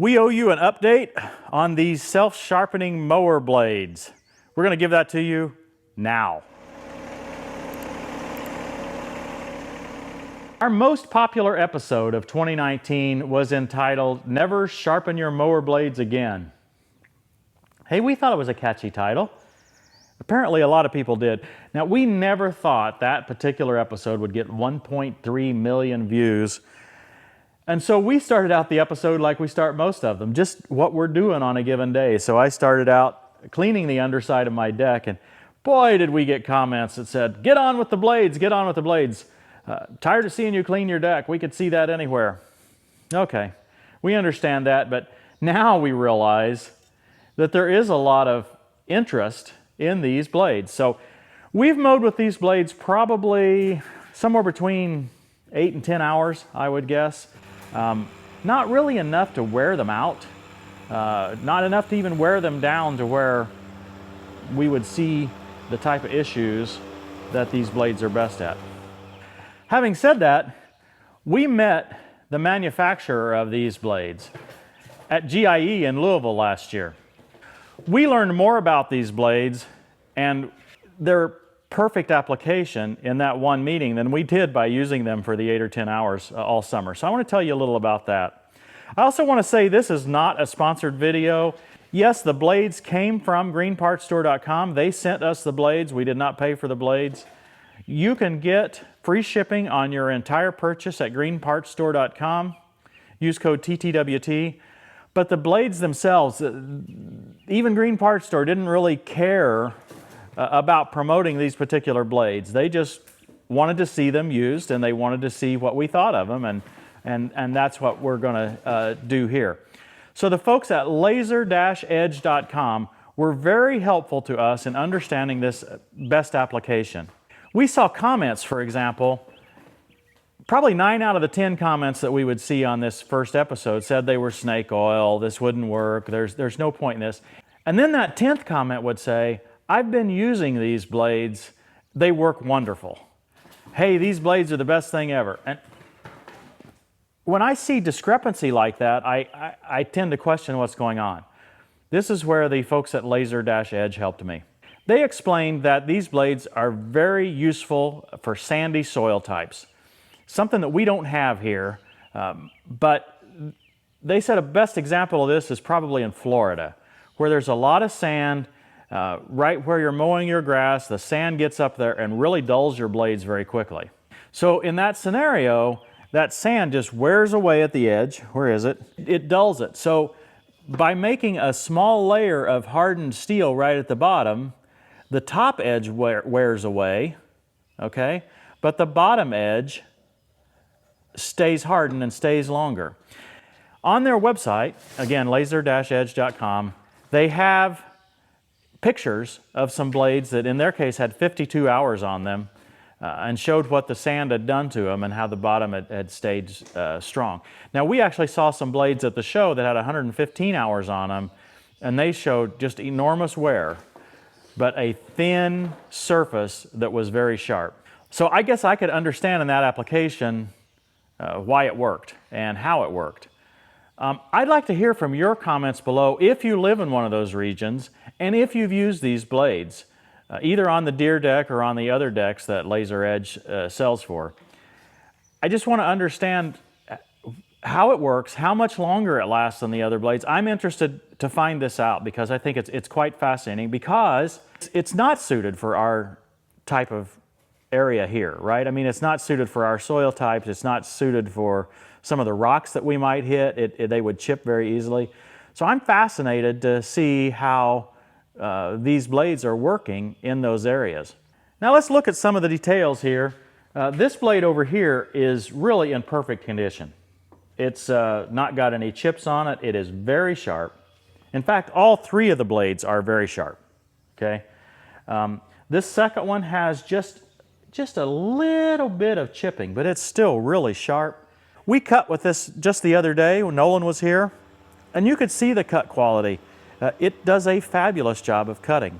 We owe you an update on these self-sharpening mower blades. We're going to give that to you now. Our most popular episode of 2019 was entitled, Never Sharpen Your Mower Blades Again. Hey, we thought it was a catchy title. Apparently a lot of people did. Now, we never thought that particular episode would get 1.3 million views. And so we started out the episode like we start most of them, just what we're doing on a given day. So I started out cleaning the underside of my deck, and boy, did we get comments that said, get on with the blades, get on with the blades. Tired of seeing you clean your deck. We could see that anywhere. Okay, we understand that, but now we realize that there is a lot of interest in these blades. So we've mowed with these blades probably somewhere between 8 and 10 hours, I would guess. Not really enough to wear them out, not enough to even wear them down to where we would see the type of issues that these blades are best at. Having said that, we met the manufacturer of these blades at GIE in Louisville last year. We learned more about these blades and their perfect application in that one meeting than we did by using them for the 8 or 10 hours all summer. So I want to tell you a little about that. I also want to say this is not a sponsored video. Yes, the blades came from greenpartsstore.com. They sent us the blades. We did not pay for the blades. You can get free shipping on your entire purchase at greenpartsstore.com. Use code TTWT. But the blades themselves, even Green Parts Store didn't really care about promoting these particular blades. They just wanted to see them used, and they wanted to see what we thought of them, and that's what we're going to do here. So the folks at laser-edge.com were very helpful to us in understanding this best application. We saw comments, for example, probably 9 out of the 10 comments that we would see on this first episode said they were snake oil, this wouldn't work, there's no point in this. And then that 10th comment would say, I've been using these blades, they work wonderful. Hey, these blades are the best thing ever. And when I see discrepancy like that, I tend to question what's going on. This is where the folks at Laser-Edge helped me. They explained that these blades are very useful for sandy soil types, something that we don't have here, but they said a best example of this is probably in Florida, where there's a lot of sand. Right where you're mowing your grass, the sand gets up there and really dulls your blades very quickly. So in that scenario, that sand just wears away at the edge. Where is it? It dulls it. So by making a small layer of hardened steel right at the bottom, the top edge wears away, okay? But the bottom edge stays hardened and stays longer. On their website, again, laser-edge.com, they have pictures of some blades that in their case had 52 hours on them and showed what the sand had done to them and how the bottom had stayed strong. Now, we actually saw some blades at the show that had 115 hours on them, and they showed just enormous wear, but a thin surface that was very sharp. So I guess I could understand in that application why it worked and how it worked. I'd like to hear from your comments below if you live in one of those regions and if you've used these blades, either on the Deere deck or on the other decks that Laser Edge sells for. I just want to understand how it works, how much longer it lasts than the other blades. I'm interested to find this out because I think it's quite fascinating, because it's not suited for our type of area here, right? I mean, it's not suited for our soil types. It's not suited for some of the rocks that we might hit. They would chip very easily. So I'm fascinated to see how these blades are working in those areas. Now let's look at some of the details here. This blade over here is really in perfect condition. It's not got any chips on it. It is very sharp. In fact, all 3 of the blades are very sharp. Okay. This second one has just a little bit of chipping, but it's still really sharp. We cut with this just the other day when Nolan was here, and you could see the cut quality. It does a fabulous job of cutting.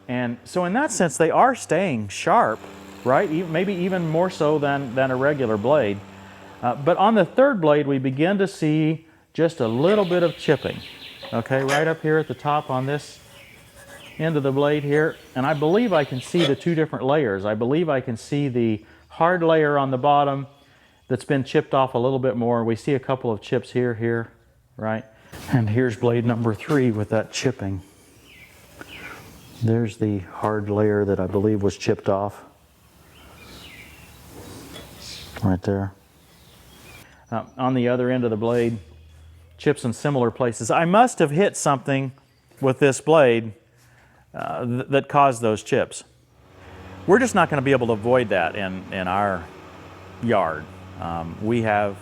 And so in that sense, they are staying sharp, right? Maybe even more so than a regular blade. But on the third blade, we begin to see just a little bit of chipping. Okay, right up here at the top on this end of the blade here, and I believe I can see the two different layers. I believe I can see the hard layer on the bottom that's been chipped off a little bit more. We see a couple of chips here, right? And here's blade number 3 with that chipping. There's the hard layer that I believe was chipped off. Right there. On the other end of the blade, chips in similar places. I must have hit something with this blade that caused those chips. We're just not going to be able to avoid that in our yard. We have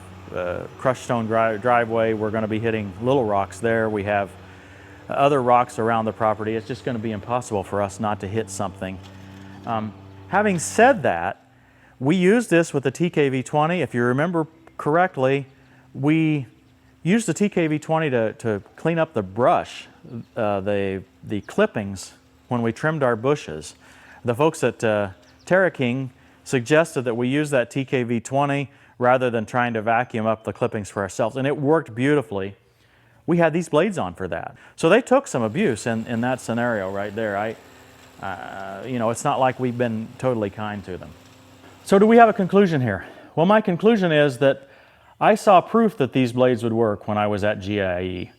crushed stone driveway. We're going to be hitting little rocks there. We have other rocks around the property. It's just going to be impossible for us not to hit something. Having said that, we used this with the TKV20. If you remember correctly, we used the TKV20 to clean up the brush, the clippings when we trimmed our bushes. The folks at Terra King suggested that we use that TKV20 rather than trying to vacuum up the clippings for ourselves, and it worked beautifully. We had these blades on for that. So they took some abuse in that scenario right there. You know, it's not like we've been totally kind to them. So do we have a conclusion here? Well, my conclusion is that I saw proof that these blades would work when I was at GIE.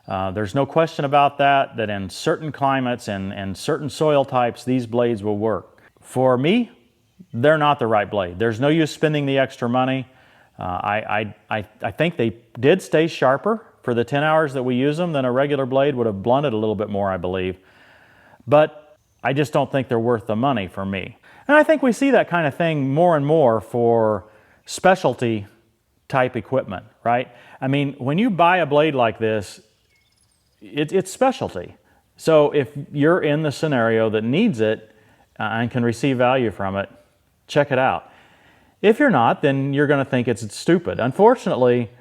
There's no question about that in certain climates and certain soil types, these blades will work. For me, they're not the right blade. There's no use spending the extra money. I think they did stay sharper for the 10 hours that we use them than a regular blade would have blunted a little bit more, I believe. But I just don't think they're worth the money for me. And I think we see that kind of thing more and more for specialty type equipment, right? I mean, when you buy a blade like this, it's specialty. So if you're in the scenario that needs it and can receive value from it, check it out. If you're not, then you're going to think it's stupid. Unfortunately,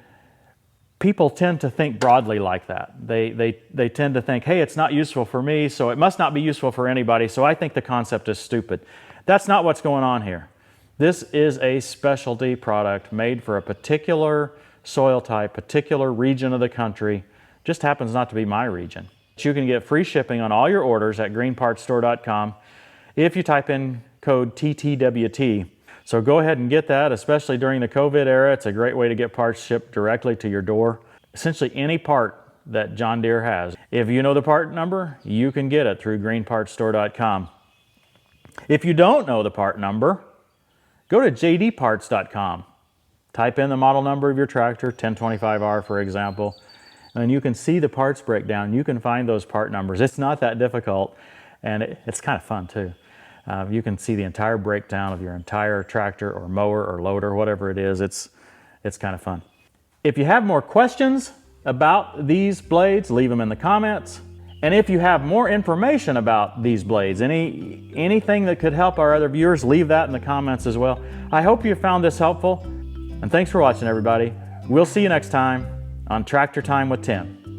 people tend to think broadly like that. They tend to think, hey, it's not useful for me, so it must not be useful for anybody, so I think the concept is stupid. That's not what's going on here. This is a specialty product made for a particular soil type, particular region of the country. Just happens not to be my region. You can get free shipping on all your orders at greenpartsstore.com if you type in code TTWT. So go ahead and get that, especially during the COVID era. It's a great way to get parts shipped directly to your door. Essentially any part that John Deere has. If you know the part number, you can get it through greenpartsstore.com. If you don't know the part number, go to jdparts.com. Type in the model number of your tractor, 1025R for example, and you can see the parts breakdown. You can find those part numbers. It's not that difficult, and it's kind of fun too. You can see the entire breakdown of your entire tractor or mower or loader, whatever it is. It's kind of fun. If you have more questions about these blades, leave them in the comments. And if you have more information about these blades, anything that could help our other viewers, leave that in the comments as well. I hope you found this helpful, and thanks for watching, everybody. We'll see you next time on Tractor Time with Tim.